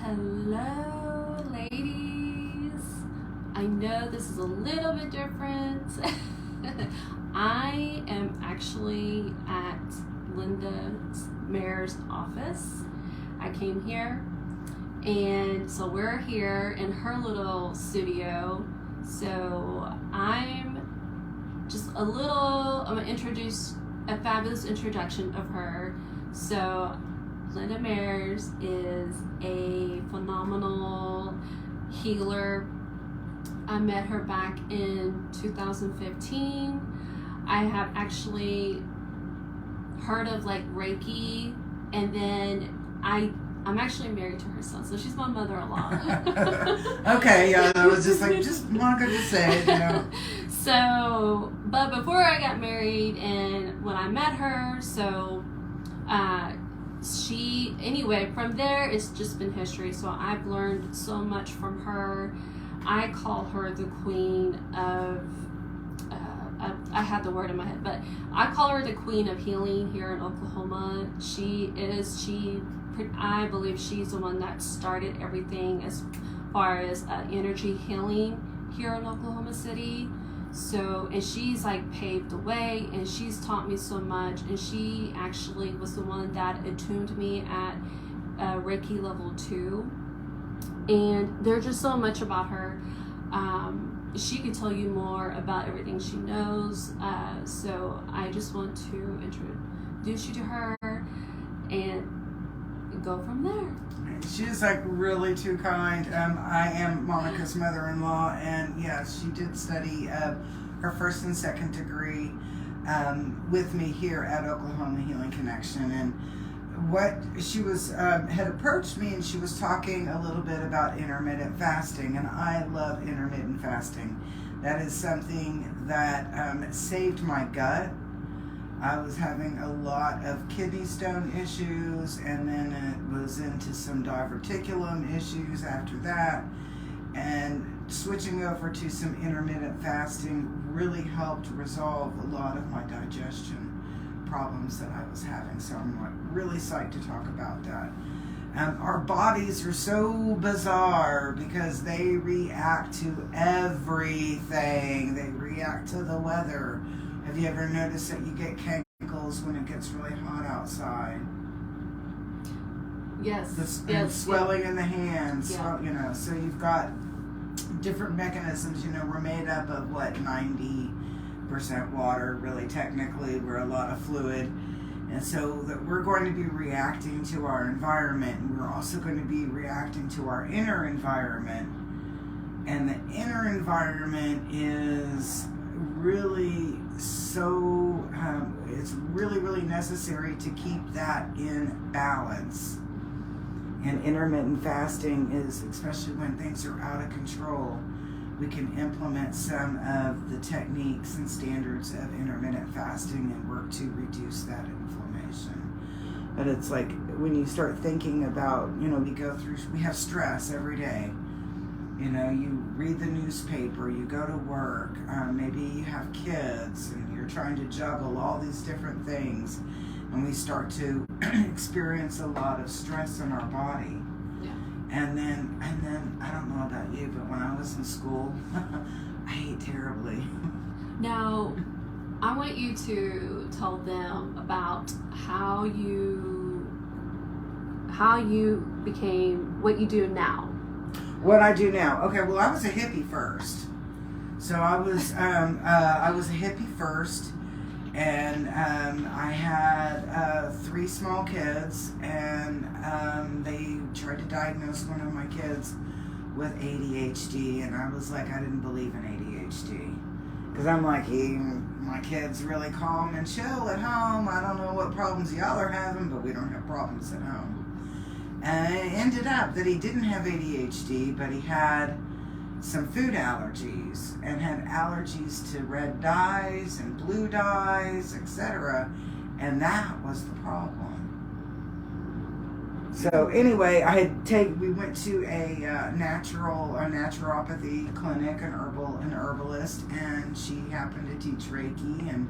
Hello, ladies. I know this is a little bit different. I am actually at Linda Mayor's office. I came here, and so we're here in her little studio. So I'm gonna introduce a fabulous introduction of her. So Linda Mayor's is a phenomenal healer. I met her back in 2015. I have actually heard of like Reiki, and then I'm actually married to her son, so she's my mother-in-law. Okay, yeah, I was just Monica just said, you know. So, but before I got married and when I met her, anyway, from there, it's just been history. So I've learned so much from her. I call her the queen of, I had the word in my head, but I call her the queen of healing here in Oklahoma. I believe she's the one that started everything as far as energy healing here in Oklahoma City. So, and she's like paved the way, and she's taught me so much, and she actually was the one that attuned me at Reiki level 2. And there's just so much about her. She could tell you more about everything she knows. So I just want to introduce you to her and go from there. She's like really too kind. I am Monica's mother-in-law, and yes, she did study her first and second degree with me here at Oklahoma Healing Connection. And what she was had approached me, and she was talking a little bit about intermittent fasting, and I love intermittent fasting. That is something that saved my gut. I was having a lot of kidney stone issues, and then it was into some diverticulum issues after that. And switching over to some intermittent fasting really helped resolve a lot of my digestion problems that I was having. So I'm really psyched to talk about that. Our bodies are so bizarre because they react to everything. They react to the weather. Have you ever noticed that you get cankles when it gets really hot outside? Yes. And swelling in the hands. Yeah. You know, so you've got different mechanisms. You know, we're made up of 90% water, really technically. We're a lot of fluid. And so that we're going to be reacting to our environment, and we're also going to be reacting to our inner environment. And the inner environment is really so it's really necessary to keep that in balance. And intermittent fasting is, especially when things are out of control, we can implement some of the techniques and standards of intermittent fasting and work to reduce that inflammation. But it's like when you start thinking about, you know, we have stress every day. You know, you read the newspaper, you go to work, maybe you have kids, and you're trying to juggle all these different things, and we start to experience a lot of stress in our body. Yeah. And then I don't know about you, but when I was in school, I ate terribly. Now, I want you to tell them about how you became what you do now. What I do now? Okay, well, I was a hippie first. So I was a hippie first, and I had 3 small kids, and they tried to diagnose one of my kids with ADHD, and I was like, I didn't believe in ADHD, because I'm like, my kid's really calm and chill at home. I don't know what problems y'all are having, but we don't have problems at home. And it ended up that he didn't have ADHD, but he had some food allergies, and had allergies to red dyes and blue dyes, etc. And that was the problem. So anyway, we went to a naturopathy clinic, an herbalist, and she happened to teach Reiki, and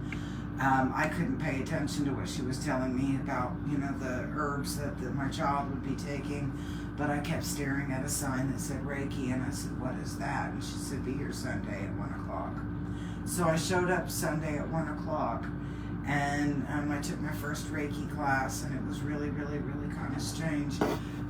I couldn't pay attention to what she was telling me about, the herbs that my child would be taking, but I kept staring at a sign that said Reiki, and I said, what is that? And she said, be here Sunday at 1 o'clock. So I showed up Sunday at 1 o'clock, and I took my first Reiki class, and it was really, really, really kind of strange,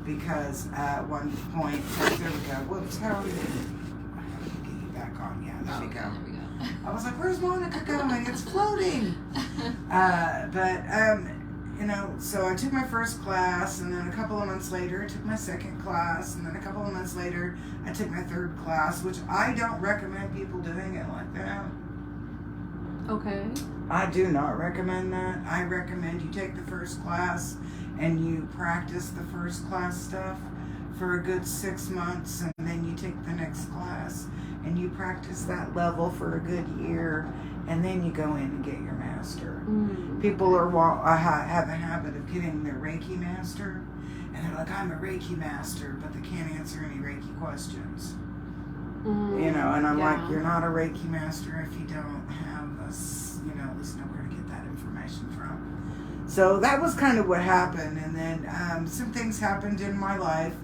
because at one point, there we go, whoops, how are we doing? I have to get you back on, yeah, there we go. There we go. I was like, where's Monica going? It's floating. So I took my first class, and then a couple of months later, I took my second class, and then a couple of months later, I took my third class, which I don't recommend people doing it like that. Okay. I do not recommend that. I recommend you take the first class and you practice the first class stuff for a good 6 months, and then you take the next class and you practice that level for a good year, and then you go in and get your master. People have a habit of getting their Reiki master, and they're like, I'm a Reiki master, but they can't answer any Reiki questions. And I'm like, you're not a Reiki master if you don't have at least know where to get that information from. So that was kind of what happened, and then some things happened in my life,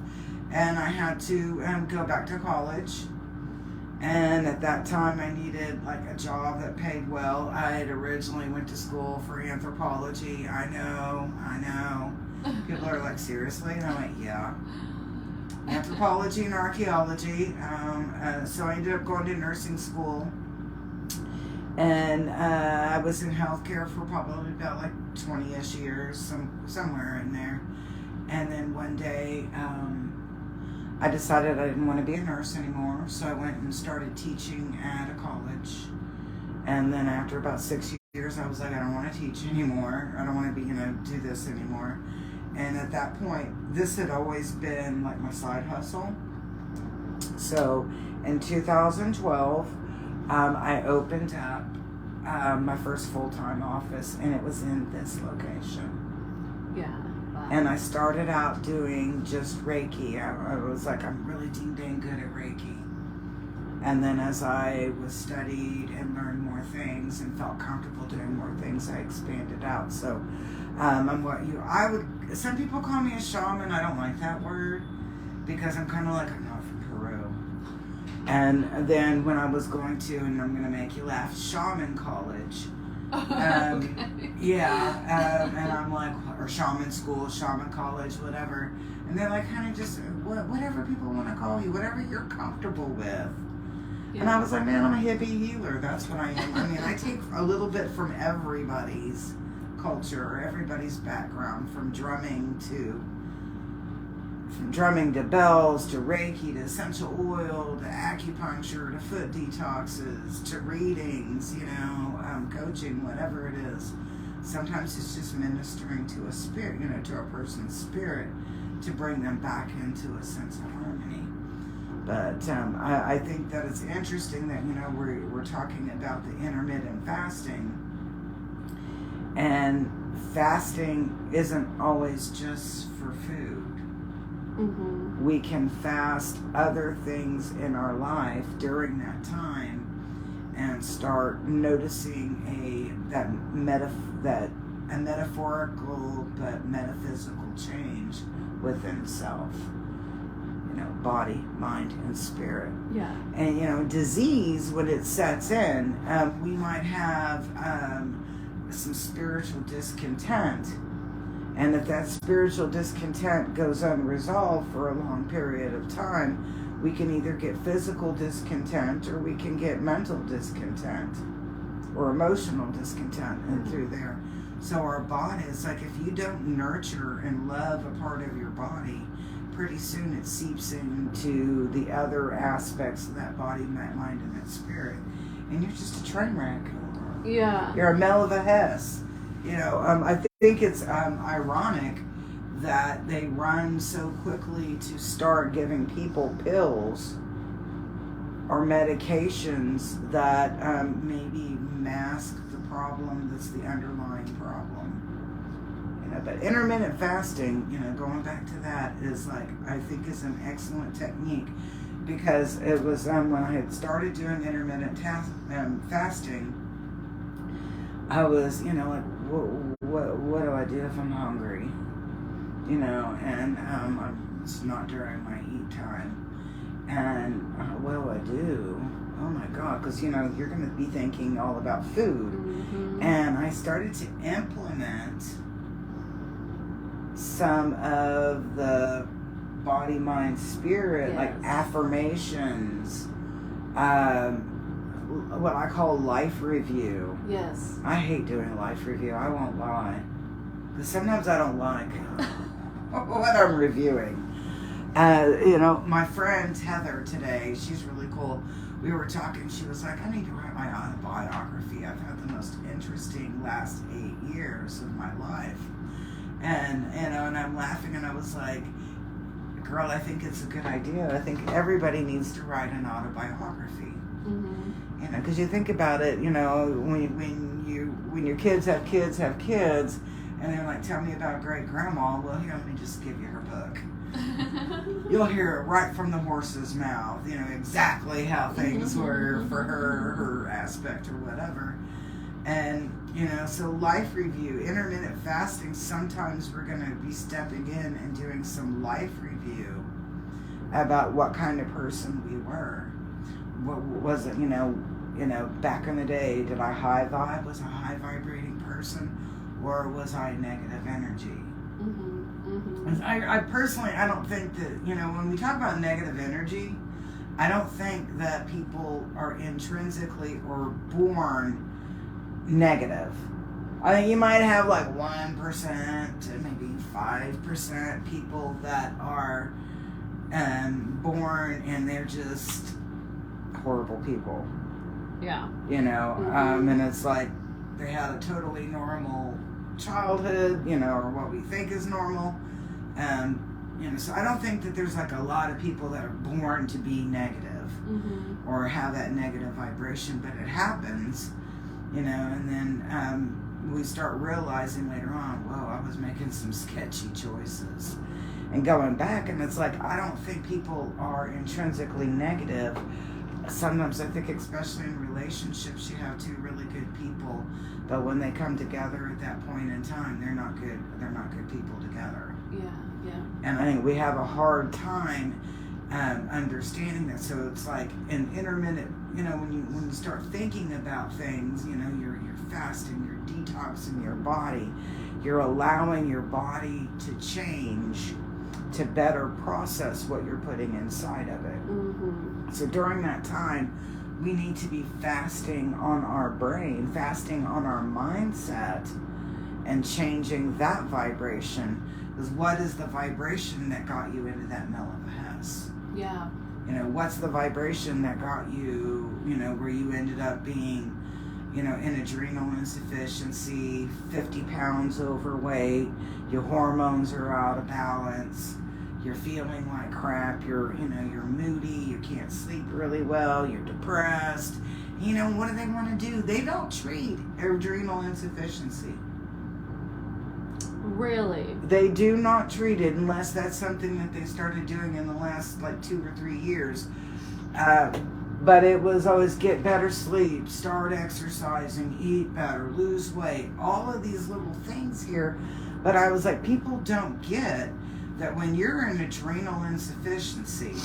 and I had to go back to college. And at that time, I needed like a job that paid well. I had originally went to school for anthropology. I know. People are like, seriously? And I'm like, yeah. Anthropology and archaeology. So I ended up going to nursing school. And I was in healthcare for probably about like 20-ish years, somewhere in there. And then one day, I decided I didn't want to be a nurse anymore, so I went and started teaching at a college. And then after about 6 years, I was like, I don't want to teach anymore. I don't want to be, do this anymore. And at that point, this had always been like my side hustle. So in 2012, I opened up my first full-time office, and it was in this location. Yeah. And I started out doing just Reiki. I was like, I'm really dang good at Reiki. And then as I was studied and learned more things and felt comfortable doing more things, I expanded out. So some people call me a shaman. I don't like that word, because I'm kind of like, I'm not from Peru. And then when I was going to, and I'm going to make you laugh, shaman college. Okay. Yeah, and I'm like, or shaman school, shaman college, whatever. And they're like, kind of just, whatever people want to call you, whatever you're comfortable with. Yeah. And I was like, man, I'm a hippie healer. That's what I am. I mean, I take a little bit from everybody's culture, everybody's background, from drumming to bells, to Reiki, to essential oil, to acupuncture, to foot detoxes, to readings, coaching, whatever it is. Sometimes it's just ministering to a spirit, to a person's spirit, to bring them back into a sense of harmony. But I think that it's interesting that, we're talking about the intermittent fasting. And fasting isn't always just for food. Mm-hmm. We can fast other things in our life during that time and start noticing a metaphorical but metaphysical change within self. Body, mind, and spirit. Yeah. And disease, when it sets in, we might have some spiritual discontent. And if that spiritual discontent goes unresolved for a long period of time, we can either get physical discontent, or we can get mental discontent or emotional discontent through there. So our body is like, if you don't nurture and love a part of your body, pretty soon it seeps into the other aspects of that body, that mind, and that spirit. And you're just a train wreck. Yeah. You're a Melva Hess. I think it's ironic that they run so quickly to start giving people pills or medications that maybe mask the problem that's the underlying problem. But intermittent fasting, going back to that, is like, I think is an excellent technique, because it was when I had started doing intermittent fasting, I was, like, what do I do if I'm hungry? And it's not during my eat time. And what do I do? Oh my God, because, you're going to be thinking all about food. Mm-hmm. And I started to implement some of the body, mind, spirit, Yes. like affirmations, what I call life review. Yes. I hate doing a life review, I won't lie. Because sometimes I don't like what I'm reviewing. My friend Heather today, she's really cool. We were talking, she was like, I need to write my autobiography. I've had the most interesting last 8 years of my life. And I'm laughing, and I was like, girl, I think it's a good idea. I think everybody needs to write an autobiography. Mm-hmm. Because you think about it, when your kids, and they're like, tell me about great grandma. Well, here, let me just give you her book. You'll hear it right from the horse's mouth, exactly how things were for her aspect or whatever. And, so life review, intermittent fasting, sometimes we're going to be stepping in and doing some life review about what kind of person we were. What was it, back in the day, did I high vibe? Was I a high vibrating person? Or was I negative energy? Mm-hmm. Mm-hmm. I personally, I don't think that, when we talk about negative energy, I don't think that people are intrinsically or born negative. I think you might have like 1% to maybe 5% people that are born and they're just horrible people. Yeah. Mm-hmm. And it's like they had a totally normal childhood, or what we think is normal. So I don't think that there's like a lot of people that are born to be negative mm-hmm. or have that negative vibration, but it happens, and then we start realizing later on, whoa, I was making some sketchy choices. And going back, and it's like, I don't think people are intrinsically negative. Sometimes I think, especially in relationships, you have two really good people, but when they come together at that point in time, they're not good people together. Yeah. And I think we have a hard time understanding that. So it's like an intermittent, when you start thinking about things, you're fasting, you're detoxing your body, you're allowing your body to change to better process what you're putting inside of it. Mm-hmm. So during that time, we need to be fasting on our brain, fasting on our mindset, and changing that vibration. Because what is the vibration that got you into that Hess? Yeah. What's the vibration that got you, where you ended up being, in adrenal insufficiency, 50 pounds overweight, your hormones are out of balance, you're feeling like crap, you're moody, you can't sleep really well, you're depressed. What do they want to do? They don't treat adrenal insufficiency. Really? They do not treat it unless that's something that they started doing in the last 2 or 3 years. But it was always get better sleep, start exercising, eat better, lose weight, all of these little things here. But I was like, people don't get that when you're in adrenal insufficiency,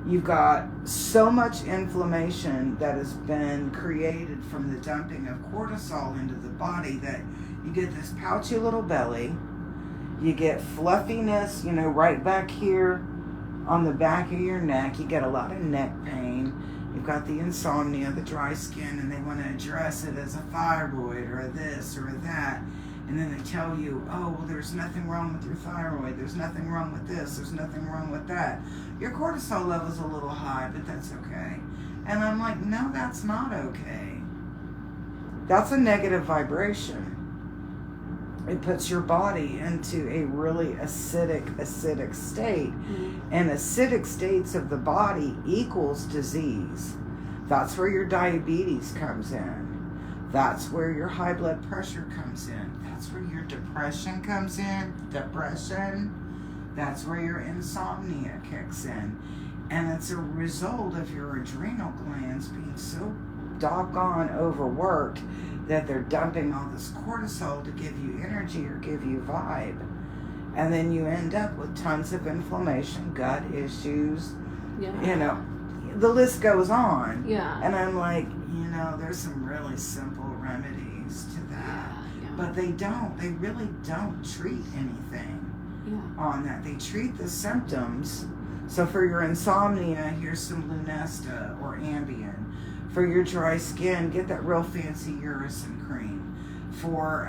you've got so much inflammation that has been created from the dumping of cortisol into the body that you get this pouchy little belly, you get fluffiness, right back here on the back of your neck, you get a lot of neck pain, you've got the insomnia, the dry skin, and they want to address it as a thyroid or a this or a that. And then they tell you, oh, well, there's nothing wrong with your thyroid, there's nothing wrong with this, there's nothing wrong with that. Your cortisol level's a little high, but that's okay. And I'm like, no, that's not okay. That's a negative vibration. It puts your body into a really acidic state. Mm-hmm. And acidic states of the body equals disease. That's where your diabetes comes in. That's where your high blood pressure comes in. That's where your depression comes in. That's where your insomnia kicks in. And it's a result of your adrenal glands being so doggone overworked that they're dumping all this cortisol to give you energy or give you vibe. And then you end up with tons of inflammation, gut issues, you know, the list goes on. Yeah. And I'm like, you know, there's some really simple remedies to that. But they really don't treat anything on that. They treat the symptoms. So for your insomnia, here's some Lunesta or Ambien. For your dry skin, get that real fancy uricin cream. For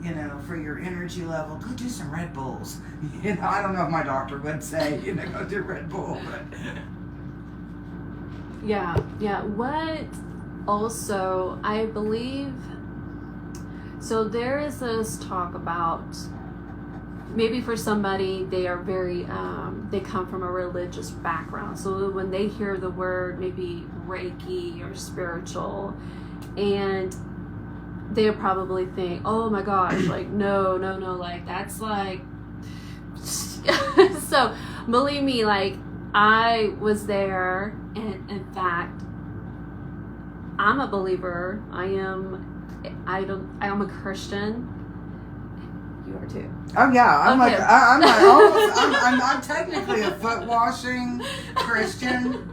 you know, for your energy level, go do some Red Bulls. You know, I don't know if my doctor would say, you know, go do Red Bull, but yeah. What also, I believe, so there is this talk about maybe for somebody, they are very, they come from a religious background. So when they hear the word maybe Reiki or spiritual, and they'll probably think, oh my gosh, like, no, like, that's like, so believe me, like, I was there, and in fact, I'm a believer. I am a Christian. You are too. Oh yeah, I'm okay. like I'm technically a foot washing Christian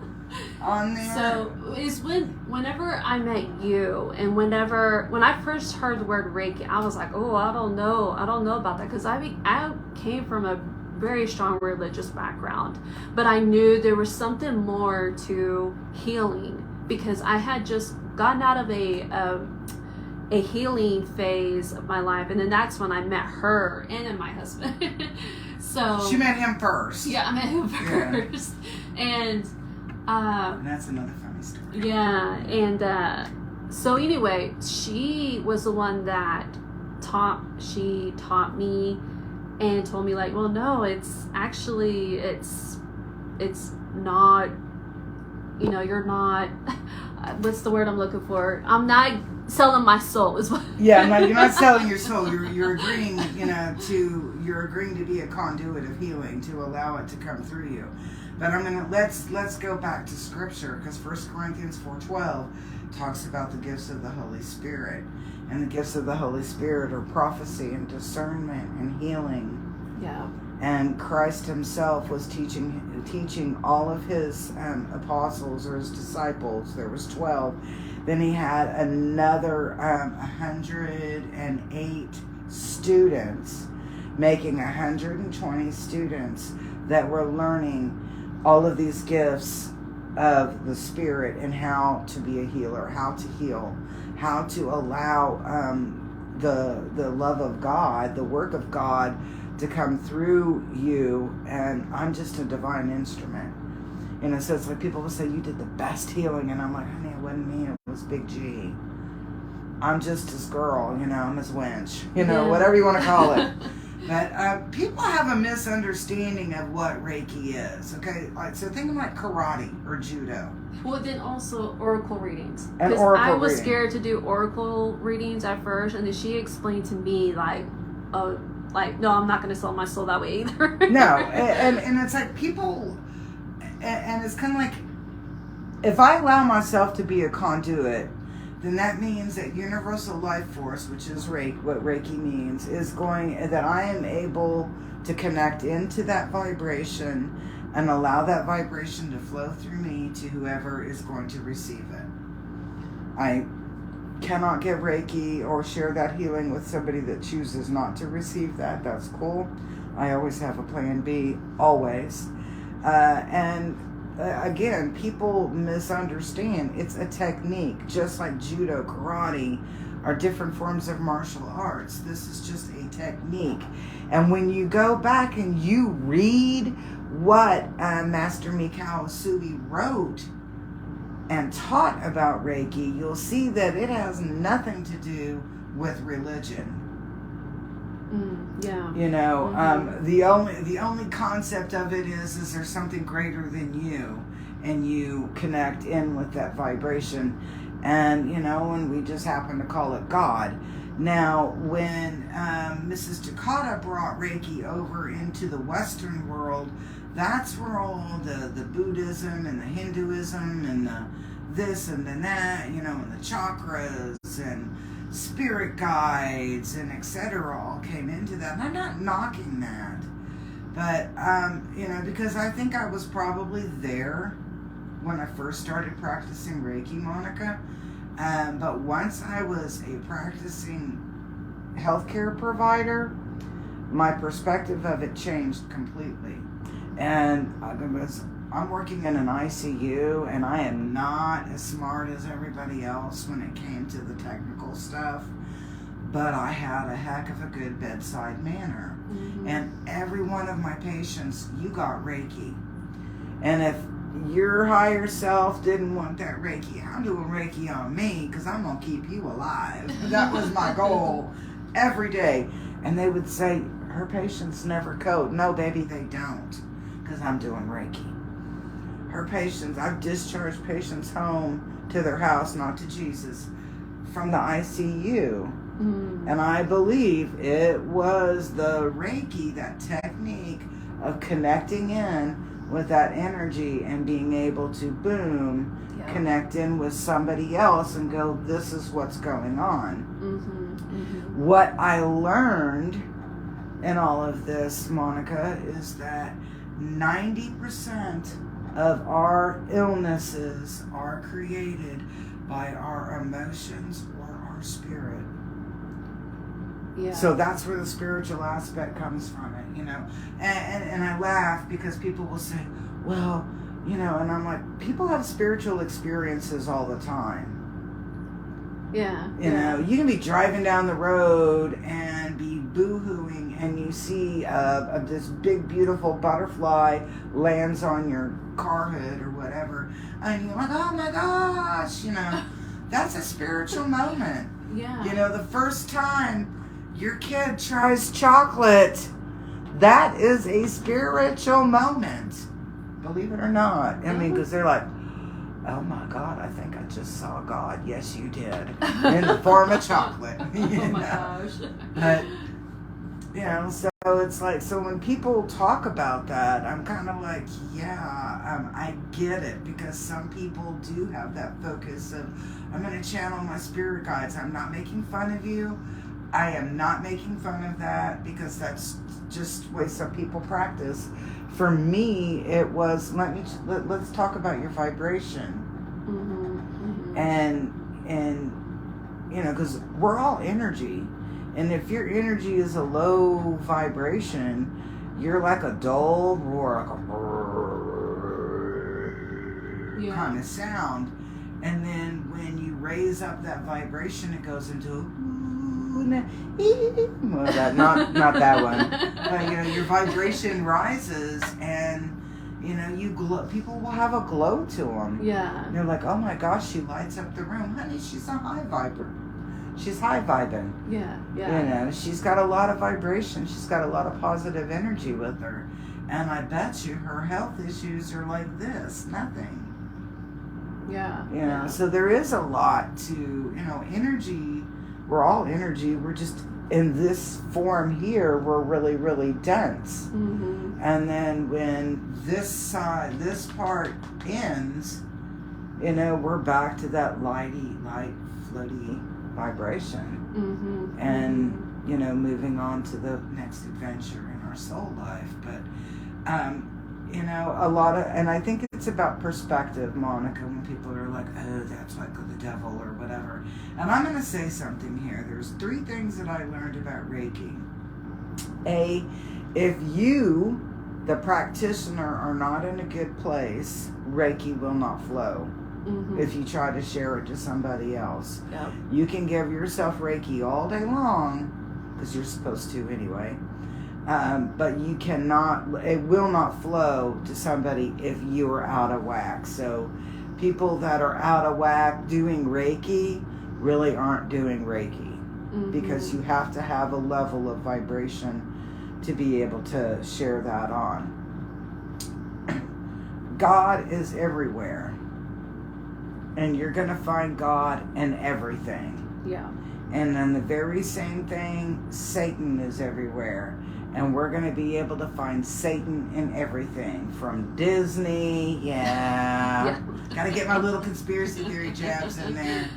on there. So it's whenever I met you, and when I first heard the word Reiki, I was like, oh, I don't know about that, because I came from a very strong religious background, but I knew there was something more to healing, because I had just gotten out of a healing phase of my life, and then that's when I met her and then my husband. So she met him first. Yeah, I met him first, and that's another funny story. Yeah, and so anyway, she was the one that taught me and told me, like, well, no, it's not, you know, you're not, what's the word I'm looking for? I'm not selling my soul, is what. Yeah, no, you're not selling your soul. You're agreeing, you know, you're agreeing to be a conduit of healing, to allow it to come through you. But let's go back to scripture, because 1 Corinthians 4:12 talks about the gifts of the Holy Spirit. And the gifts of the Holy Spirit are prophecy and discernment and healing. Yeah. And Christ himself was teaching all of his apostles, or his disciples. There was 12. Then he had another 108 students, making 120 students that were learning all of these gifts of the Spirit, and how to be a healer, how to heal, how to allow the love of God, the work of God, to come through you. And I'm just a divine instrument. And so it's like, people will say, you did the best healing, and I'm like, honey, it wasn't me, it was Big G. I'm just his girl, you know, I'm his wench, you know, whatever you want to call it. But people have a misunderstanding of what Reiki is, okay? Like, so think of like karate or judo. Well, then also oracle readings. And Because oracle I was reading. scared to do oracle readings at first, and then she explained to me, like, no, I'm not going to sell my soul that way either. No, and it's like people, and it's kind of like, if I allow myself to be a conduit, then that means that universal life force, which is Reiki, what Reiki means, is that I am able to connect into that vibration and allow that vibration to flow through me to whoever is going to receive it. I cannot give Reiki or share that healing with somebody that chooses not to receive that. That's cool. I always have a plan B, always. Again, people misunderstand. It's a technique, just like judo, karate are different forms of martial arts. This is just a technique. And when you go back and you read what Master Mikao Usui wrote and taught about Reiki, you'll see that it has nothing to do with religion. Yeah. You know, the only concept of it is there's something greater than you, and you connect in with that vibration, and you know, and we just happen to call it God. Now, when Mrs. Takata brought Reiki over into the Western world, that's where all the Buddhism and the Hinduism and this and then that, you know, and the chakras and spirit guides and etc. all came into that. And I'm not knocking that, but you know, because I think I was probably there when I first started practicing Reiki, Monica. But once I was a practicing healthcare provider, my perspective of it changed completely. And I'm working in an ICU, and I am not as smart as everybody else when it came to the technical stuff, but I had a heck of a good bedside manner. Mm-hmm. And every one of my patients, you got Reiki. And if your higher self didn't want that Reiki, I'm doing Reiki on me because I'm going to keep you alive. That was my goal every day. And they would say, her patients never code. No, baby, they don't, because I'm doing Reiki. Her patients, I've discharged patients home to their house, not to Jesus, from the ICU. Mm. And I believe it was the Reiki, that technique of connecting in with that energy and being able to connect in with somebody else and go, this is what's going on. Mm-hmm. Mm-hmm. What I learned in all of this, Monica, is that 90% of our illnesses are created by our emotions or our spirit. Yeah. So that's where the spiritual aspect comes from it, you know. And I laugh because people will say, well, you know, and I'm like, people have spiritual experiences all the time. Yeah. You know, you can be driving down the road and be boo-hooing, and you see this big, beautiful butterfly lands on your car hood or whatever, and you're like, oh my gosh, you know, that's a spiritual moment. Yeah. You know, the first time your kid tries chocolate, that is a spiritual moment. Believe it or not. I mean, because they're like, oh my God, I think I just saw God. Yes, you did. In the form of chocolate. Oh my gosh. But, you know, so it's like, so when people talk about that, I'm kind of like, yeah, I get it. Because some people do have that focus of, I'm going to channel my spirit guides. I'm not making fun of you. I am not making fun of that, because that's just the way some people practice. For me, it was, let's talk about your vibration. Mm-hmm, mm-hmm. And you know, because we're all energy, and if your energy is a low vibration, you're like a dull roar, like a kind of sound. And then when you raise up that vibration, it goes into well, not that one, but you know, your vibration rises, and you know, you glow. People will have a glow to them. Yeah. And they're like, oh my gosh, she lights up the room, honey. She's a high viber. She's high vibing. Yeah. Yeah. You know, she's got a lot of vibration. She's got a lot of positive energy with her, and I bet you her health issues are like this, nothing. Yeah. You know, so there is a lot to, you know, energy. We're all energy. We're just in this form here. We're really, really dense. Mm-hmm. And then when this part ends, you know, we're back to that light, floaty vibration. Mm-hmm. And, you know, moving on to the next adventure in our soul life. But, you know, and I think it's about perspective, Monica, when people are like, oh, that's like the devil or whatever. And I'm going to say something here. There's 3 things that I learned about Reiki. A, if you, the practitioner, are not in a good place, Reiki will not flow. Mm-hmm. If you try to share it to somebody else. Yep. You can give yourself Reiki all day long, because you're supposed to anyway. But you cannot, it will not flow to somebody if you are out of whack. So people that are out of whack doing Reiki really aren't doing Reiki. Mm-hmm. Because you have to have a level of vibration to be able to share that on. God is everywhere. And you're going to find God in everything. Yeah. And then the very same thing, Satan is everywhere. And we're going to be able to find Satan in everything from Disney. Yeah. Got to get my little conspiracy theory jabs in there.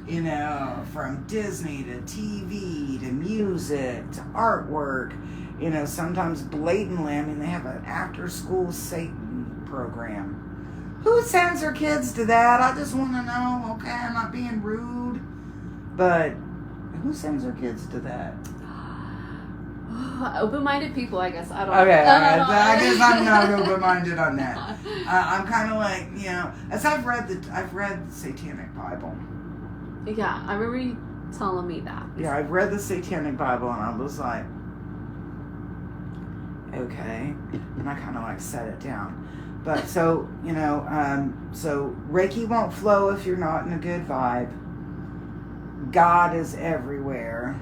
You know, from Disney to TV to music to artwork. You know, sometimes blatantly, I mean, they have an after-school Satan program. Who sends their kids to that? I just want to know. Okay, I'm not being rude. But who sends their kids to that? Open-minded people, I guess. I don't Okay, know. I guess I'm not open-minded on that. I'm kind of like, you know, as I've read the Satanic Bible. Yeah, I remember you telling me that. Yeah, I've read the Satanic Bible, and I was like, okay, and I kind of like set it down. But so, you know, so Reiki won't flow if you're not in a good vibe. God is everywhere.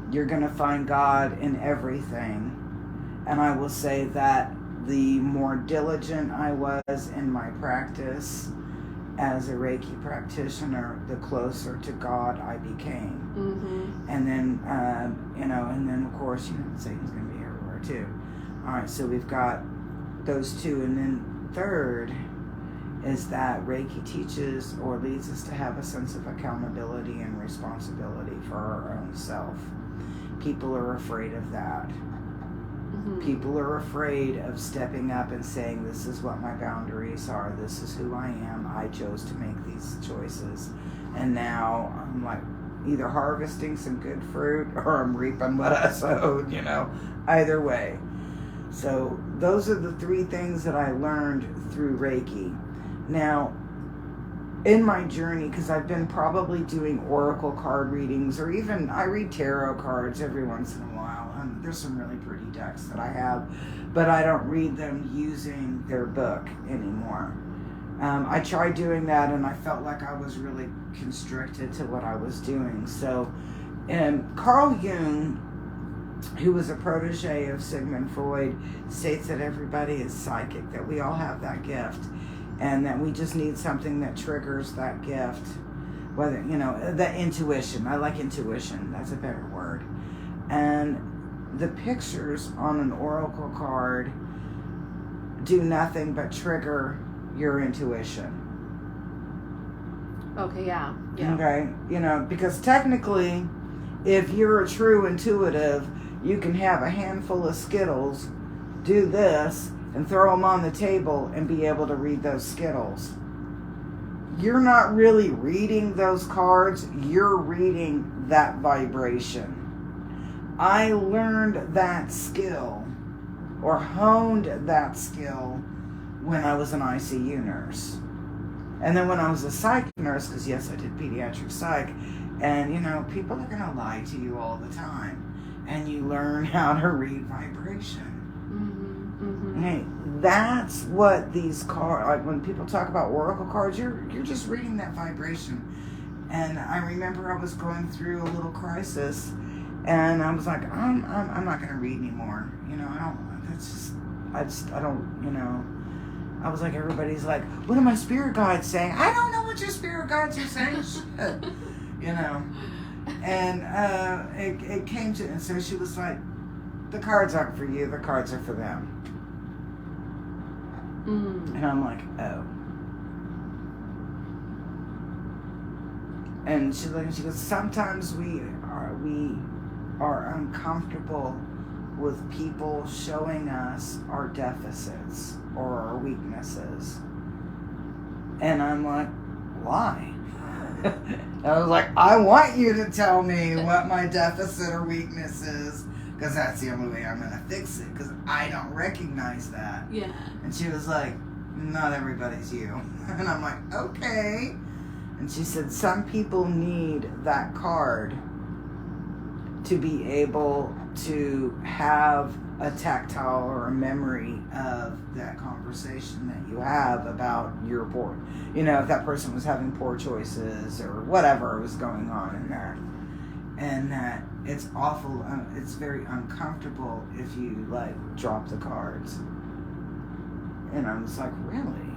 You're going to find God in everything. And I will say that the more diligent I was in my practice as a Reiki practitioner, the closer to God I became. Mm-hmm. And then, you know, and then of course, you know, Satan's going to be everywhere too. All right, so we've got those two. And then third is that Reiki teaches or leads us to have a sense of accountability and responsibility for our own self. People are afraid of that. Mm-hmm. People are afraid of stepping up and saying, this is what my boundaries are. This is who I am. I chose to make these choices. And now I'm like either harvesting some good fruit or I'm reaping what I sowed, you know, either way. So those are the three things that I learned through Reiki. Now, in my journey, because I've been probably doing oracle card readings, or even I read tarot cards every once in a while. There's some really pretty decks that I have, but I don't read them using their book anymore. I tried doing that, and I felt like I was really constricted to what I was doing. So, Carl Jung, who was a protege of Sigmund Freud, states that everybody is psychic, that we all have that gift. And that we just need something that triggers that gift. Whether, you know, the intuition. I like intuition. That's a better word. And the pictures on an oracle card do nothing but trigger your intuition. Okay, yeah. Okay? You know, because technically, if you're a true intuitive, you can have a handful of Skittles, do this, and throw them on the table and be able to read those Skittles. You're not really reading those cards, you're reading that vibration. I learned that skill, or honed that skill, when I was an ICU nurse. And then when I was a psych nurse, because yes, I did pediatric psych, and you know, people are going to lie to you all the time. And you learn how to read vibration. Mm-hmm. Hey, that's what these cards, like when people talk about oracle cards, you're just reading that vibration. And I remember I was going through a little crisis, and I was like, I'm not going to read anymore. You know, I don't, you know. I was like, everybody's like, what are my spirit guides saying? I don't know what your spirit guides are saying. Shit. You know. And it came to, and so she was like, the cards aren't for you, the cards are for them. And I'm like, oh. And she goes, sometimes we are uncomfortable with people showing us our deficits or our weaknesses. And I'm like, why? I was like, I want you to tell me what my deficit or weakness is, because that's the only way I'm going to fix it, because I don't recognize that. Yeah. And she was like, not everybody's you. And I'm like, okay. And she said, some people need that card to be able to have a tactile or a memory of that conversation that you have about your poor, you know, if that person was having poor choices or whatever was going on in there. And that it's awful, it's very uncomfortable if you like drop the cards. And I was like, really?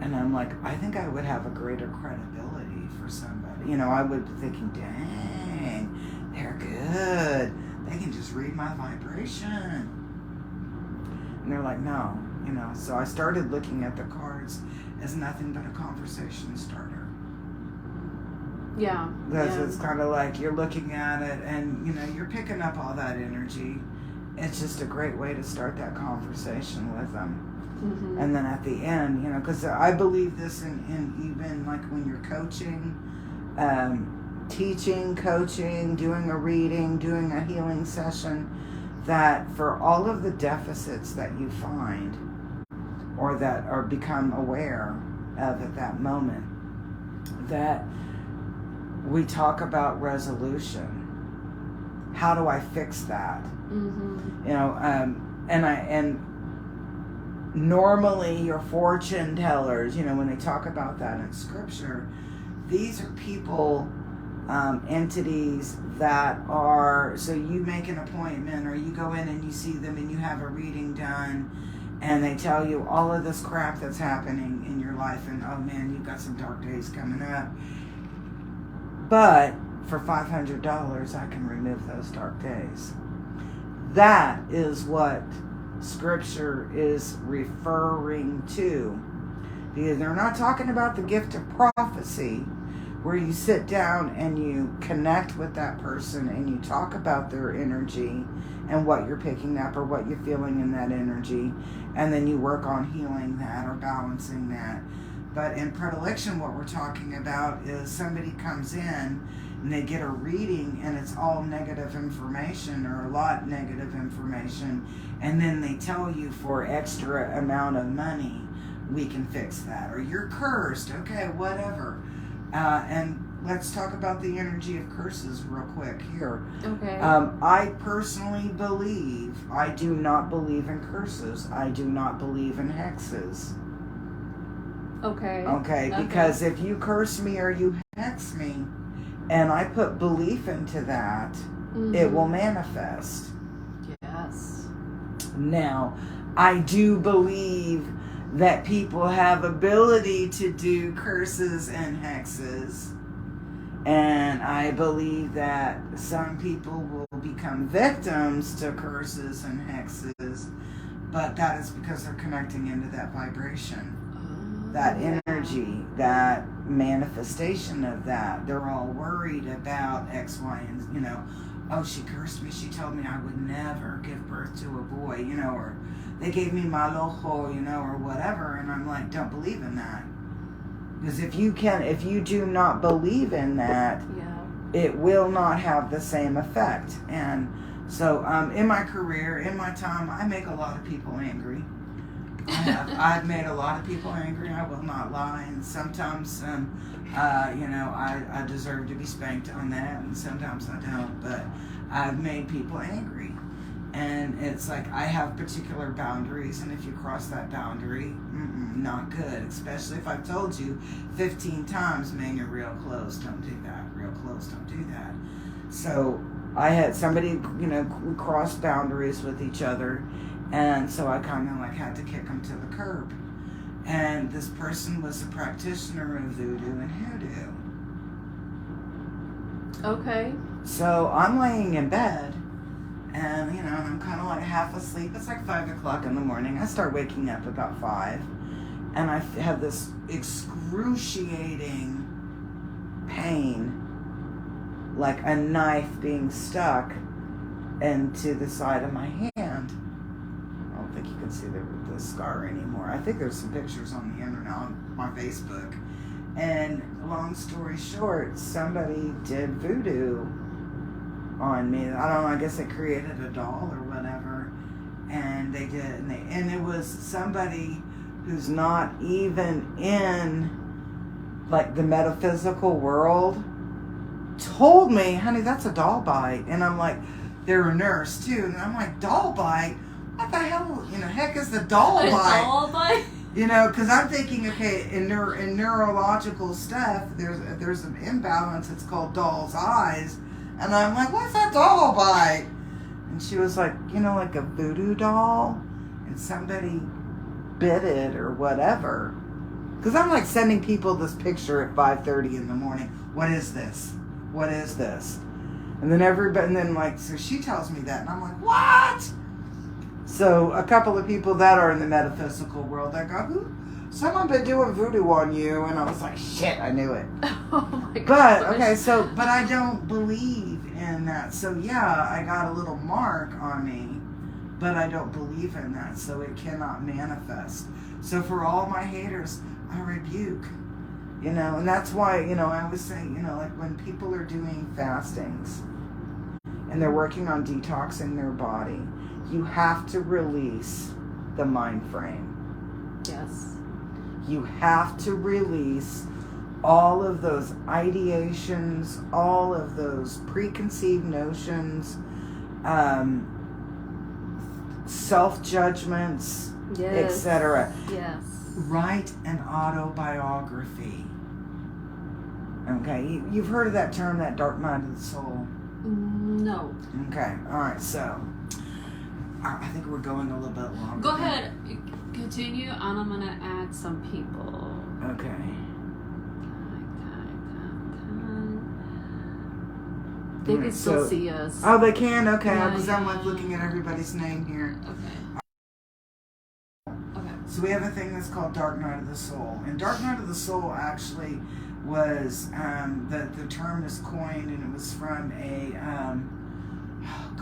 And I'm like, I think I would have a greater credibility for somebody. You know, I would be thinking, dang, they're good. They they can just read my vibration. And they're like, no, So I started looking at the cards as nothing but a conversation starter. Yeah. Because it's kind of like you're looking at it and, you're picking up all that energy. It's just a great way to start that conversation with them. Mm-hmm. And then at the end, because I believe this in even like when you're coaching, teaching, coaching, doing a reading, doing a healing session, that for all of the deficits that you find or that are become aware of at that moment, that we talk about resolution. How do I fix that? Mm-hmm. And normally your fortune tellers, when they talk about that in scripture, these are people, entities that are, so you make an appointment or you go in and you see them and you have a reading done and they tell you all of this crap that's happening in your life and, oh man, you've got some dark days coming up. But for $500, I can remove those dark days. That is what Scripture is referring to. Because they're not talking about the gift of prophecy, where you sit down and you connect with that person and you talk about their energy and what you're picking up or what you're feeling in that energy, and then you work on healing that or balancing that. But in predilection, what we're talking about is somebody comes in and they get a reading and it's all negative information or a lot negative information, and then they tell you for extra amount of money, we can fix that. Or you're cursed, okay, whatever. And let's talk about the energy of curses real quick here. Okay. I personally believe, I do not believe in curses. I do not believe in hexes. Okay, because if you curse me or you hex me, and I put belief into that, mm-hmm. it will manifest. Yes. Now, I do believe that people have ability to do curses and hexes, and I believe that some people will become victims to curses and hexes, but that is because they're connecting into that vibration. That energy, that manifestation of that. They're all worried about X, Y, and, oh, she cursed me. She told me I would never give birth to a boy, or they gave me mal ojo, or whatever. And I'm like, don't believe in that. Because if you do not believe in that, it will not have the same effect. And so in my career, in my time, I make a lot of people angry. I've made a lot of people angry. I will not lie, and sometimes, I deserve to be spanked on that, and sometimes I don't. But I've made people angry, and it's like I have particular boundaries, and if you cross that boundary, not good. Especially if I've told you 15 times, man, you're real close. Don't do that. Real close. Don't do that. So I had somebody, we crossed boundaries with each other. And so I kind of had to kick them to the curb. And this person was a practitioner of voodoo and hoodoo. Okay. So I'm laying in bed and, I'm kind of half asleep. It's 5 o'clock in the morning. I start waking up about 5. And I have this excruciating pain, like a knife being stuck into the side of my hand. I don't think you can see the scar anymore. I think there's some pictures on the internet, on my Facebook. And long story short, somebody did voodoo on me. I don't know, I guess they created a doll or whatever. And they did. And it was somebody who's not even in the metaphysical world told me, honey, that's a doll bite. And I'm like, they're a nurse too. And I'm like, doll bite? What the hell, heck is the doll bite? Doll bite? Because I'm thinking, okay, in neurological stuff, there's an imbalance. It's called doll's eyes. And I'm like, what's that doll bite? And she was like, like a voodoo doll? And somebody bit it or whatever. Because I'm sending people this picture at 5:30 in the morning. What is this? What is this? And then so she tells me that, and I'm like, what? So a couple of people that are in the metaphysical world, they go, someone been doing voodoo on you, and I was like, shit, I knew it. Oh my god. But I don't believe in that. So yeah, I got a little mark on me, but I don't believe in that, so it cannot manifest. So for all my haters, I rebuke. And that's why, I always say, like when people are doing fastings and they're working on detoxing their body, you have to release the mind frame. Yes. You have to release all of those ideations, all of those preconceived notions, self-judgments, Yes. etc. Yes. Write an autobiography. Okay, you've heard of that term, that dark night of the soul? No. Okay, all right, so I think we're going a little bit longer. Go ahead, continue, and I'm gonna add some people. Okay. They can still see us. Oh, they can? Okay, Yeah, because I'm yeah. like looking at everybody's name here. Okay. So we have a thing that's called Dark Night of the Soul. And Dark Night of the Soul actually was, the term is coined, and it was from a,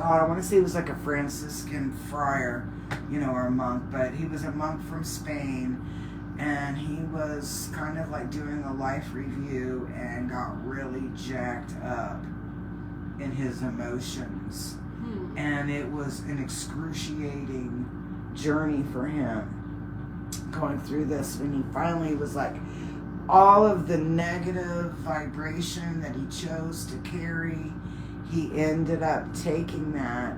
I want to say it was like a Franciscan friar, or a monk, but he was a monk from Spain, and he was kind of like doing a life review and got really jacked up in his emotions. And it was an excruciating journey for him going through this, when he finally was like, all of the negative vibration that he chose to carry, he ended up taking that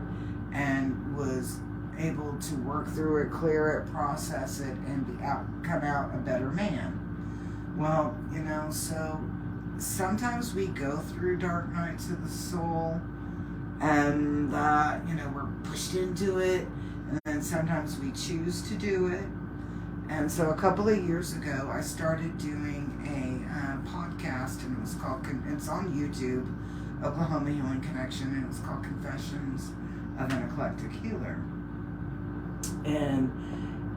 and was able to work through it, clear it, process it, and come out a better man. Well, so sometimes we go through dark nights of the soul, and we're pushed into it, and then sometimes we choose to do it. And so a couple of years ago, I started doing a podcast, and it was called, it's on YouTube, Oklahoma Healing Connection, and it was called Confessions of an Eclectic Healer. And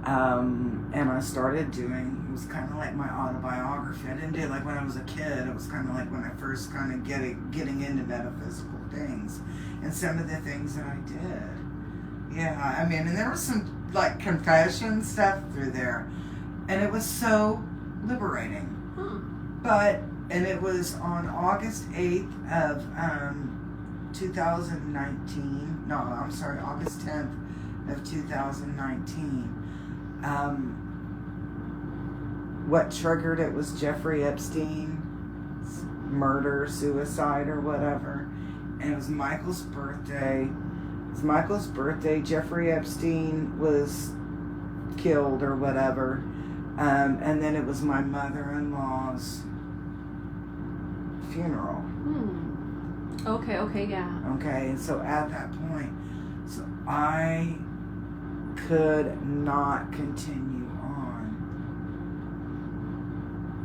I started doing, it was kind of like my autobiography. I didn't do it like when I was a kid. It was kind of like when I first kind of getting into metaphysical things, and some of the things that I did. Yeah, I mean, and there was some like confession stuff through there, and it was so liberating. And it was on August 8th of 2019. No, I'm sorry, August 10th of 2019. What triggered it was Jeffrey Epstein's murder, suicide, or whatever. And it was Michael's birthday. Jeffrey Epstein was killed or whatever. And then it was my mother-in-law's funeral. Okay, yeah. Okay, and so at that point, so I could not continue on.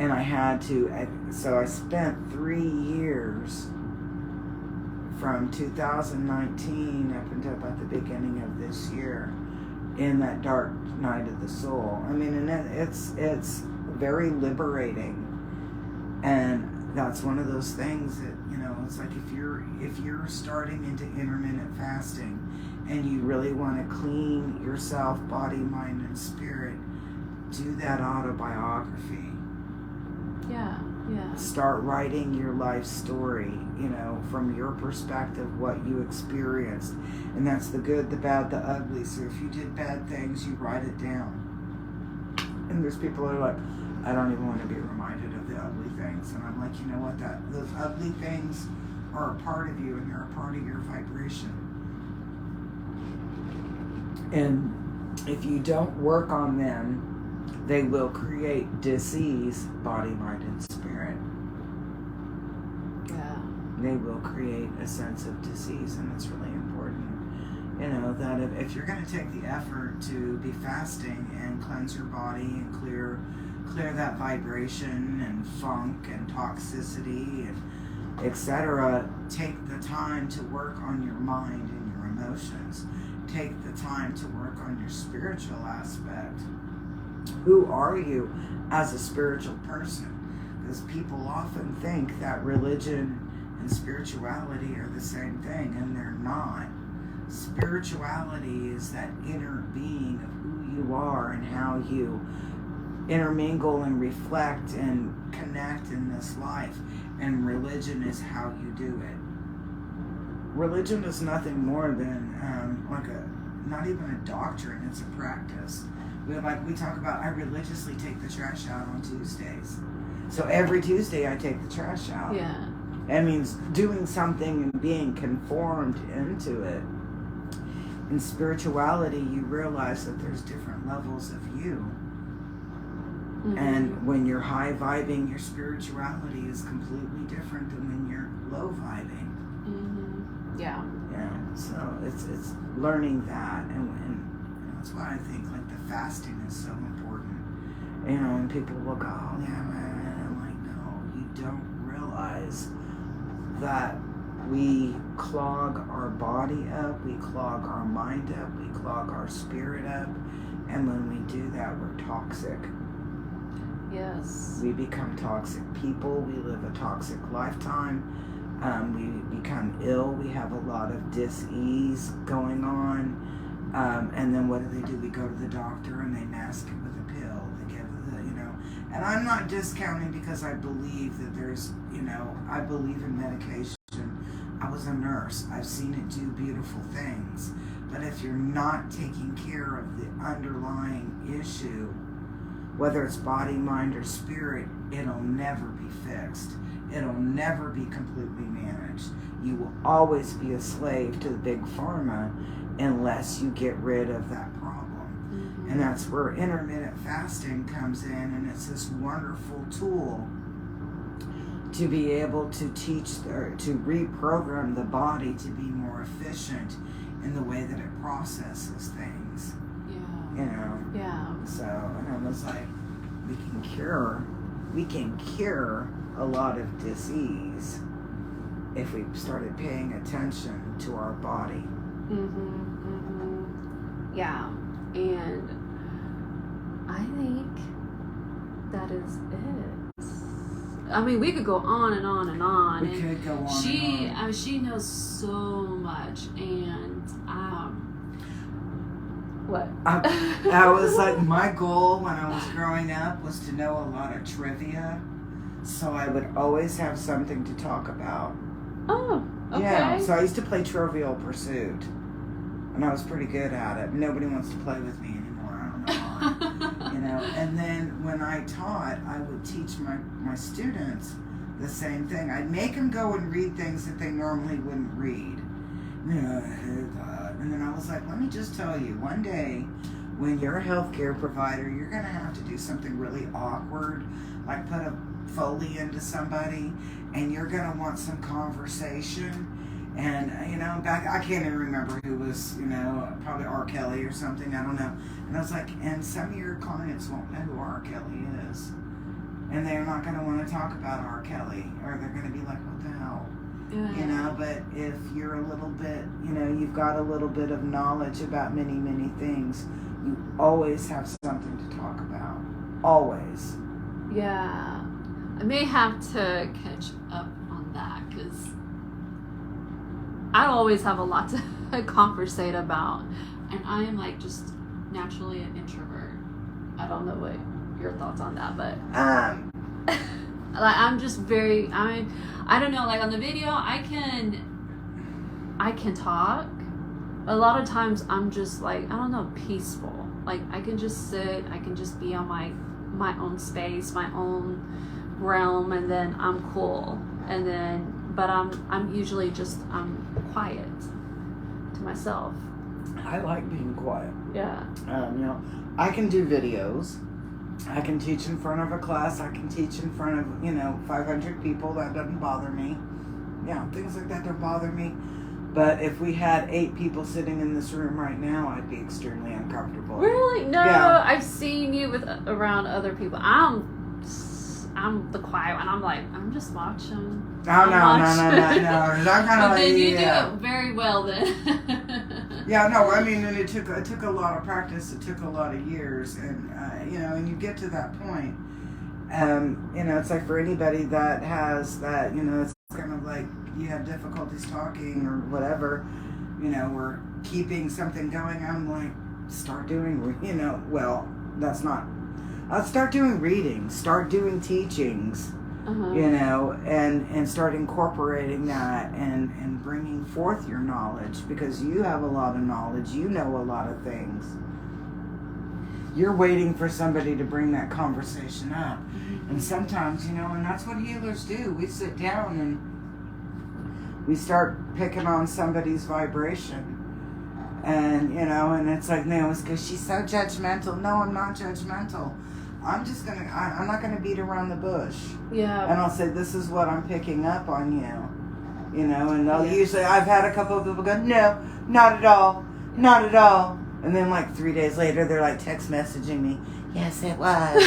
And I had to, so I spent 3 years from 2019 up until about the beginning of this year in that dark night of the soul. I mean, and it's very liberating, and that's one of those things that, it's like if you're starting into intermittent fasting and you really want to clean yourself, body, mind, and spirit, do that autobiography. Yeah. Start writing your life story, from your perspective, what you experienced. And that's the good, the bad, the ugly. So if you did bad things, you write it down. And there's people that are like, I don't even want to be reminded of the ugly things. And I'm like, you know what, those ugly things are a part of you, and they're a part of your vibration. And if you don't work on them, they will create disease, body, mind, and spirit. Yeah. They will create a sense of disease, and it's really important. That if you're going to take the effort to be fasting and cleanse your body and clear that vibration and funk and toxicity, and etc. Take the time to work on your mind and your emotions. Take the time to work on your spiritual aspect. Who are you as a spiritual person? Because people often think that religion and spirituality are the same thing, and they're not. Spirituality is that inner being of who you are and how you intermingle and reflect and connect in this life. And religion is how you do it. Religion is nothing more than not even a doctrine, it's a practice. We talk about, I religiously take the trash out on Tuesdays. So every Tuesday I take the trash out. Yeah. That means doing something and being conformed into it. In spirituality, you realize that there's different levels of you. Mm-hmm. And when you're high vibing, your spirituality is completely different than when you're low vibing. Mm-hmm. Yeah. Yeah. So it's learning that, and that's why I think like the fasting is so important. You know, and people will go, oh yeah, man. I'm like, no, you don't realize that we clog our body up, we clog our mind up, we clog our spirit up, and when we do that, we're toxic. Yes. We become toxic people, we live a toxic lifetime, we become ill, we have a lot of dis-ease going on, and then what do? We go to the doctor and they mask it with a pill, they give and I'm not discounting because I believe that there's, I believe in medication. I was a nurse. I've seen it do beautiful things. But if you're not taking care of the underlying issue, whether it's body, mind, or spirit, it'll never be fixed. It'll never be completely managed. You will always be a slave to the big pharma unless you get rid of that problem. Mm-hmm. And that's where intermittent fasting comes in, and it's this wonderful tool to be able to teach or to reprogram the body to be more efficient in the way that it processes things. Yeah. Yeah. So, and I was like, we can cure a lot of disease if we started paying attention to our body. Yeah. And I think that is it. I mean, we could go on and on and on. We could go on and on. She knows so much, and what? I was like, my goal when I was growing up was to know a lot of trivia, so I would always have something to talk about. Oh, okay. Yeah, so I used to play Trivial Pursuit, and I was pretty good at it. Nobody wants to play with me anymore. I don't know why. And then when I taught, I would teach my students the same thing. I'd make them go and read things that they normally wouldn't read. And then I was like, let me just tell you, one day when you're a healthcare provider, you're going to have to do something really awkward, like put a Foley into somebody, and you're going to want some conversation. And, back, I can't even remember who was, probably R. Kelly or something, I don't know. And I was like, and some of your clients won't know who R. Kelly is. And they're not going to want to talk about R. Kelly, or they're going to be like, what the hell? Yeah. But if you're a little bit, you've got a little bit of knowledge about many, many things, you always have something to talk about. Always. Yeah. I may have to catch up on that, because I always have a lot to conversate about, and I am like just naturally an introvert. I don't know what your thoughts on that, but like I'm just very, I don't know, like on the video I can talk. A lot of times I'm just like, I don't know, peaceful. Like I can just sit, I can just be on my own space, my own realm, and then I'm cool. And then, but I'm usually just, I'm quiet to myself. I like being quiet. Yeah. I can do videos. I can teach in front of a class. I can teach in front of, 500 people. That doesn't bother me. Yeah, things like that don't bother me. But if we had 8 people sitting in this room right now, I'd be extremely uncomfortable. Really? No, yeah. I've seen you with around other people. I'm I'm the quiet one. I'm like, I'm just watching. No. I'm kind of But like, then you do it very well then. Yeah, no, I mean, and it took a lot of practice. It took a lot of years, and and you get to that point. It's like for anybody that has that, it's kind of like you have difficulties talking or whatever, or keeping something going. I'm like, start doing, start doing readings, start doing teachings. And start incorporating that and bringing forth your knowledge, because you have a lot of knowledge, you know a lot of things. You're waiting for somebody to bring that conversation up. And sometimes, and that's what healers do. We sit down and we start picking on somebody's vibration. And, and it's like, no, it's because she's so judgmental. No, I'm not judgmental. I'm not going to beat around the bush. Yeah. And I'll say, this is what I'm picking up on you. And they'll usually, I've had a couple of people go, no, not at all. Not at all. And then like 3 days later, they're like text messaging me, yes, it was.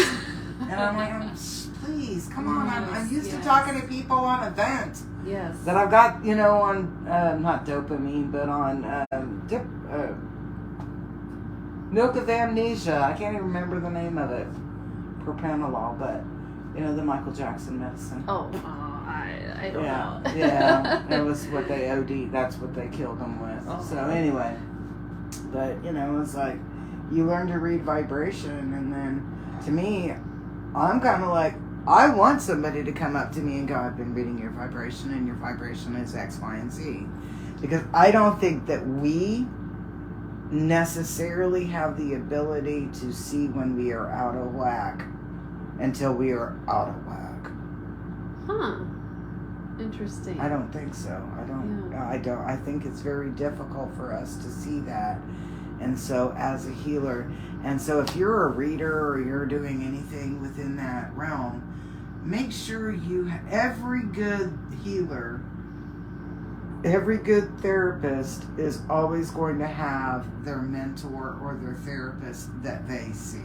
And I'm like, please, come on. I'm used to talking to people on events. Yes. That I've got, on, not dopamine, but on milk of amnesia. I can't even remember the name of it. Propranolol, but the Michael Jackson medicine. Oh, I don't know. Yeah, it was what they OD. That's what they killed them with. Oh. So anyway, but it's like you learn to read vibration, and then to me, I'm kind of like, I want somebody to come up to me and go, I've been reading your vibration, and your vibration is X, Y, and Z, because I don't think that we necessarily have the ability to see when we are out of whack until we are out of whack. Huh. Interesting. I don't think so. I think it's very difficult for us to see that. And so as a healer, and so if you're a reader or you're doing anything within that realm, make sure every good healer, every good therapist is always going to have their mentor or their therapist that they see.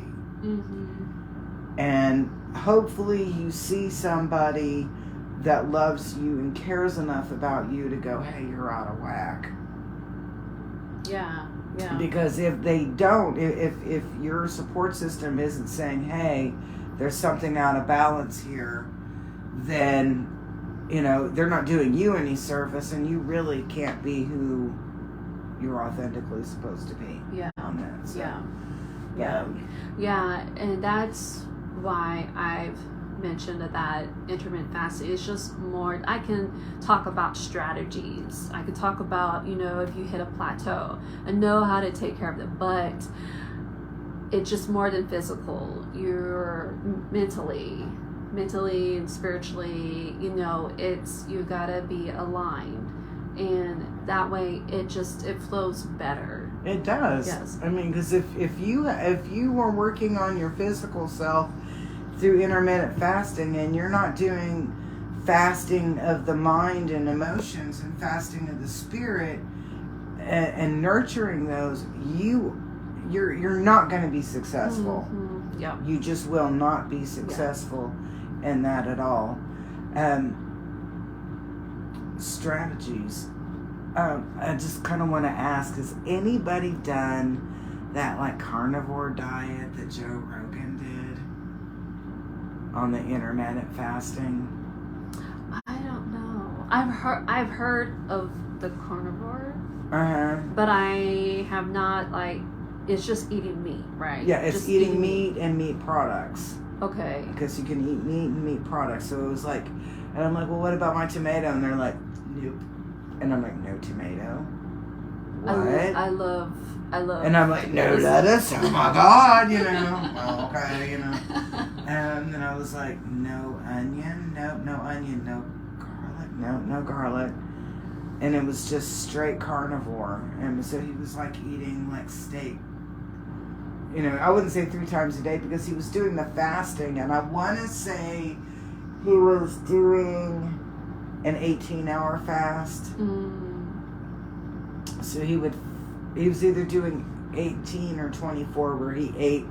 And hopefully you see somebody that loves you and cares enough about you to go, hey, you're out of whack. Yeah. Because if they don't, if your support system isn't saying, hey, there's something out of balance here, then they're not doing you any service, and you really can't be who you're authentically supposed to be. Yeah. On that. So, Yeah, and that's why I've mentioned that intermittent fasting is just more, I can talk about strategies. I can talk about, if you hit a plateau and know how to take care of it, but it's just more than physical. You're mentally and spiritually, you gotta be aligned, and that way it flows better. It does. Yes. I mean, because if you were working on your physical self through intermittent fasting, and you're not doing fasting of the mind and emotions and fasting of the spirit and nurturing those, you're not going to be successful. Yeah. You just will not be successful in that at all. Strategies. I just kind of want to ask, has anybody done that like carnivore diet that Joe Rogan did on the intermittent fasting? I don't know. I've heard of the carnivore, but I have not, it's just eating meat, right? Yeah, it's just eating meat and meat products. Okay. Because you can eat meat and meat products. So it was like, and I'm like, well, what about my tomato? And they're like, nope. And I'm like, no tomato? What? I love. And I'm like, no lettuce? Oh my God, Well, okay, And then I was like, no onion? Nope, no onion, no garlic, no garlic. And it was just straight carnivore. And so he was like eating like steak. I wouldn't say 3 times a day because he was doing the fasting. And I want to say he was doing an 18-hour fast. So he was either doing 18 or 24 where he ate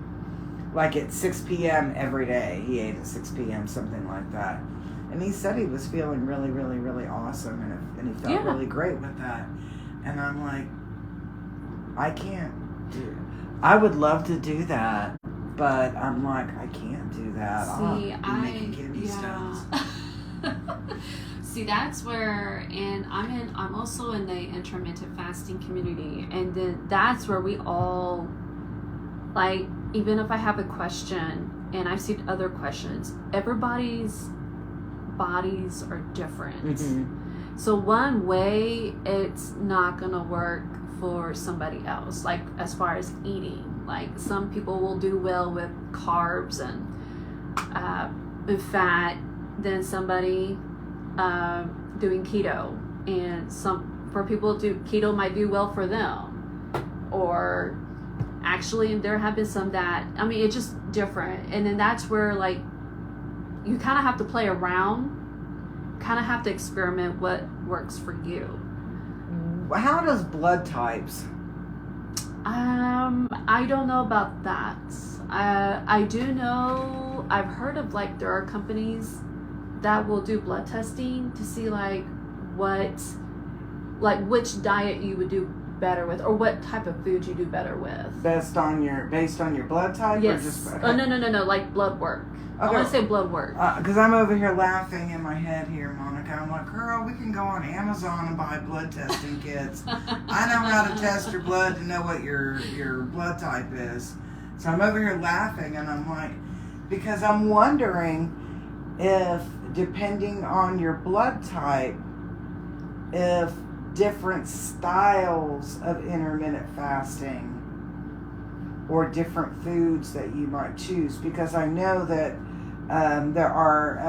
like at 6 p.m. every day. He ate at 6 p.m., something like that. And he said he was feeling really, really, really awesome, and he felt really great with that. And I'm like, I can't do it. I would love to do that, but I'm like, I can't do that. See, I'll be making kidney stones. See, that's where, and I'm also in the intermittent fasting community, and then that's where we all, like, even if I have a question and I've seen other questions, everybody's bodies are different. Mm-hmm. So one way it's not gonna work for somebody else, like as far as eating. Like some people will do well with carbs and fat than somebody doing keto, and for people to keto might do well for them, or actually there have been some that, I mean, it's just different. And then that's where, like, you kind of have to play around, kind of have to experiment what works for you. How does blood types? I don't know about that. I do know, I've heard of, like, there are companies that will do blood testing to see like which diet you would do better with, or what type of food you do better with. Based on your blood type? Yes. Or just, okay. Oh, no, like blood work. Okay. I want to say blood work. Because I'm over here laughing in my head here, Monica. I'm like, girl, we can go on Amazon and buy blood testing kits. I know how to test your blood to know what your blood type is. So I'm over here laughing, and I'm like, because I'm wondering if, depending on your blood type, if different styles of intermittent fasting or different foods that you might choose, because I know that there are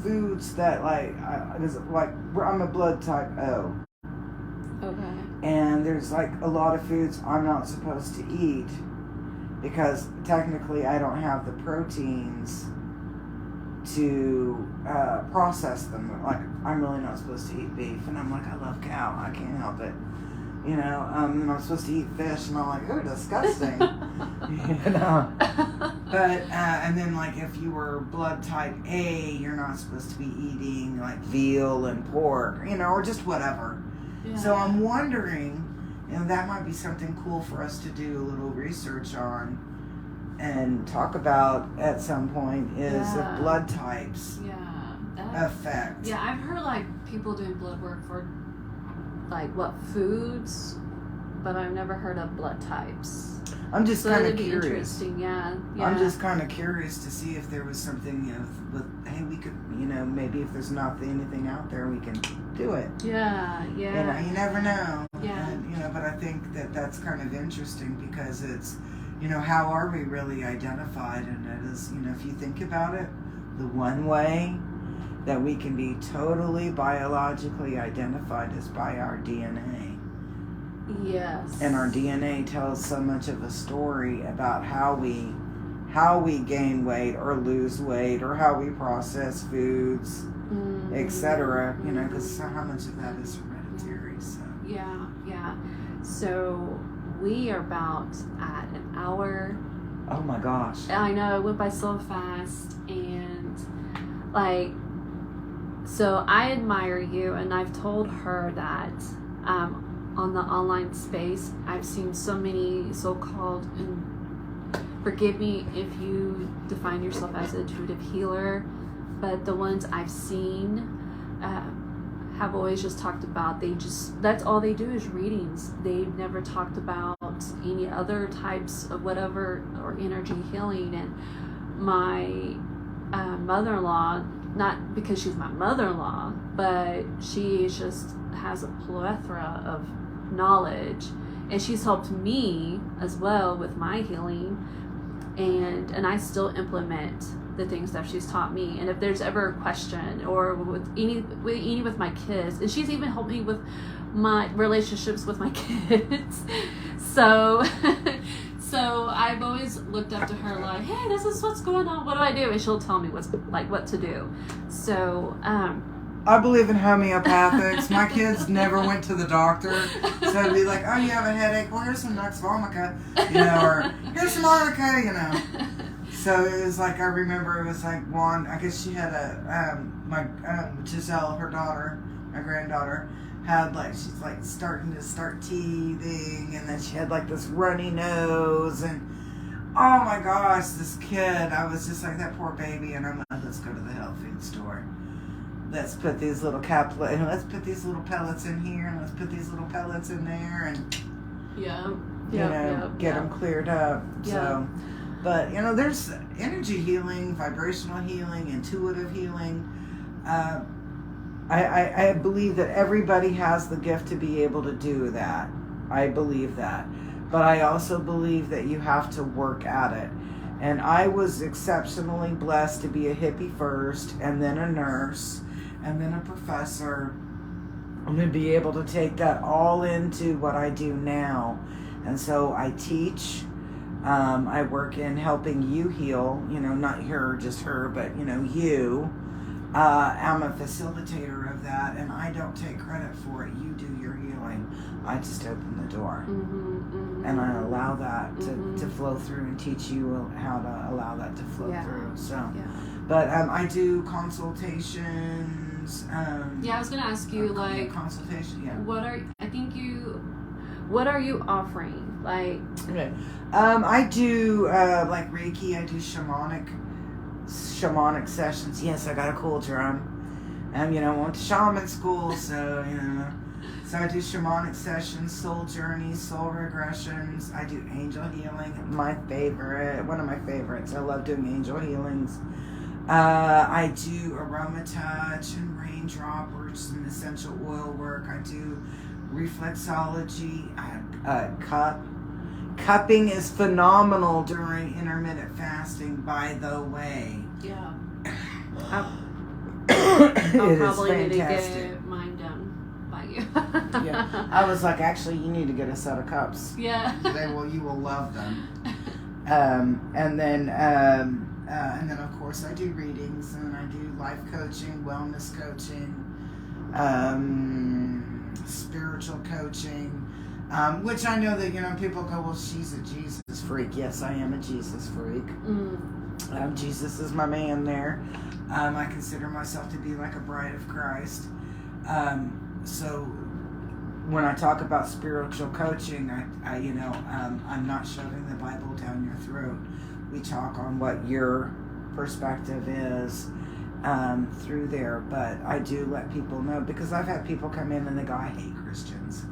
foods that I'm a blood type O. Okay. And there's like a lot of foods I'm not supposed to eat because technically I don't have the proteins to process them. Like, I'm really not supposed to eat beef, and I'm like, I love cow, I can't help it, you know. And I'm supposed to eat fish, and I'm like, oh, disgusting. You know. But and then, like, if you were blood type A, you're not supposed to be eating like veal and pork, you know, or just whatever. Yeah. So I'm wondering, you know, that might be something cool for us to do a little research on and talk about at some point, is the blood types effect. Yeah, I've heard like people doing blood work for like what foods, but I've never heard of blood types. I'm just kind of curious. Interesting, yeah. I'm just kind of curious to see if there was something, you know, with, hey, we could, you know, maybe if there's not anything out there, we can do it. Yeah. You know, you never know. Yeah. And, you know, but I think that that's kind of interesting because it's, you know, how are we really identified? And it is, you know, if you think about it, the one way that we can be totally biologically identified is by our DNA. Yes. And our DNA tells so much of a story about how we gain weight or lose weight, or how we process foods, etc. You know, because how much of that is hereditary. So. Yeah. So we are about at an hour. Oh my gosh. I know, it went by so fast. And like, so I admire you, and I've told her that on the online space, I've seen so many so-called, and forgive me if you define yourself as an intuitive healer, but the ones I've seen have always just talked about, that's all they do is readings. They've never talked about any other types of whatever, or energy healing. And my mother-in-law, not because she's my mother-in-law, but she just has a plethora of knowledge, and she's helped me as well with my healing, and I still implement the things that she's taught me. And if there's ever a question, or with my kids, and she's even helped me with my relationships with my kids. So I've always looked up to her like, hey, this is what's going on, what do I do? And she'll tell me what to do. So I believe in homeopathics. My kids never went to the doctor. So it'd be like, oh, you have a headache? Well, here's some Nux Vomica, or here's some Arnica, So it was like, I remember it was like one, I guess she had Giselle, her daughter, my granddaughter, had she's starting to start teething, and then she had this runny nose, and oh my gosh, this kid, I was just like, that poor baby, and I'm like, let's go to the health food store. Let's put these little let's put these little pellets in here, and let's put these little pellets in there, and get them cleared up. Yeah. So, but there's energy healing, vibrational healing, intuitive healing. I believe that everybody has the gift to be able to do that. I believe that. But I also believe that you have to work at it. And I was exceptionally blessed to be a hippie first, and then a nurse, and then a professor. I'm going to be able to take that all into what I do now. And so I teach. I work in helping you heal. Not her, just her, but, you. I'm a facilitator of that, and I don't take credit for it. You do your healing. I just open the door. And I allow that to flow through and teach you how to allow that to flow through. So, but I do consultations. I was going to ask you, consultation. Yeah. What are you offering? Okay. I do Reiki. I do shamanic sessions. Yes, I got a cool drum. I went to shaman school, so So I do shamanic sessions, soul journeys, soul regressions. I do angel healing, one of my favorites. I love doing angel healings. I do aroma touch and raindrop, which is an essential oil work. I do reflexology, cupping is phenomenal during intermittent fasting, by the way. Yeah. I'll probably need to get mine done by you. Yeah. I was like, actually, you need to get a set of cups. Yeah. You will love them. And then of course I do readings, and I do life coaching, wellness coaching, spiritual coaching, which I know that people go, well, she's a Jesus freak. Yes, I am a Jesus freak. Jesus is my man there. I consider myself to be like a bride of Christ. So when I talk about spiritual coaching, I'm not shoving the Bible down your throat. We talk on what your perspective is through there, but I do let people know, because I've had people come in and they go, I hate Christians.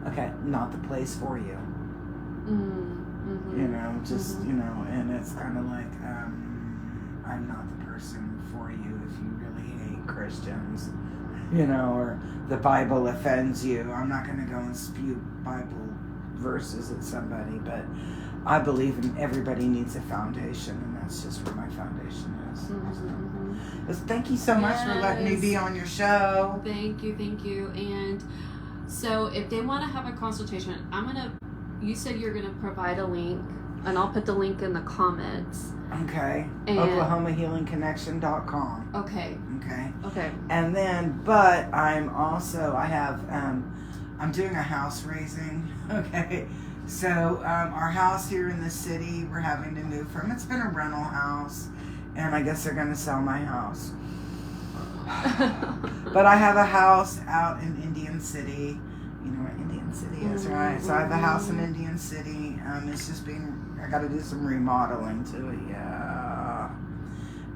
Okay, not the place for you. And it's kind of like, I'm not the person for you if you really hate Christians, or the Bible offends you. I'm not going to go and spew Bible verses at somebody, but I believe in everybody needs a foundation, and that's just where my foundation is. So, thank you so much for letting me be on your show. Thank you. And so if they want to have a consultation, you said you're going to provide a link, and I'll put the link in the comments. Okay. OklahomaHealingConnection.com. Okay. And then, I'm doing a house raising. Okay. So, our house here in the city, we're having to move from. It's been a rental house, and I guess they're going to sell my house. But I have a house out in Indian City. You know where Indian City is, right? So I have a house in Indian City. It's just I got to do some remodeling to it,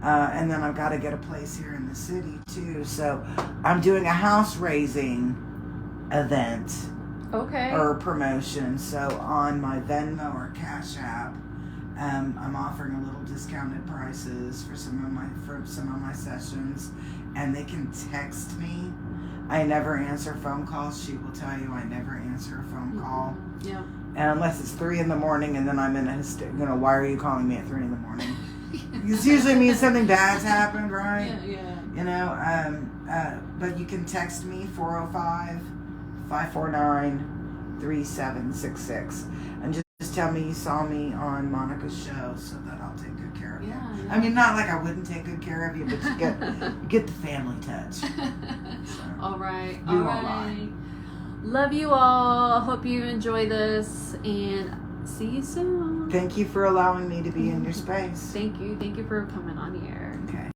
and then I've got to get a place here in the city too. So I'm doing a house raising event. Okay. Or promotion. So on my Venmo or Cash App, I'm offering a little discounted prices for some of my sessions, and they can text me. I never answer phone calls. She will tell you I never answer a phone call. Yeah. And unless it's 3 a.m, and then I'm in a why are you calling me at 3 a.m? It usually means something bad's happened, right? Yeah. But you can text me 405-549-3766, and just tell me you saw me on Monica's show, so that I'll take good care of you. Yeah. I mean, not like I wouldn't take good care of you, but you get the family touch. So, All right. You All won't right. Love you all. Hope you enjoy this, and see you soon. thank you for allowing me to be in your space. Thank you. Thank you for coming on here. Okay.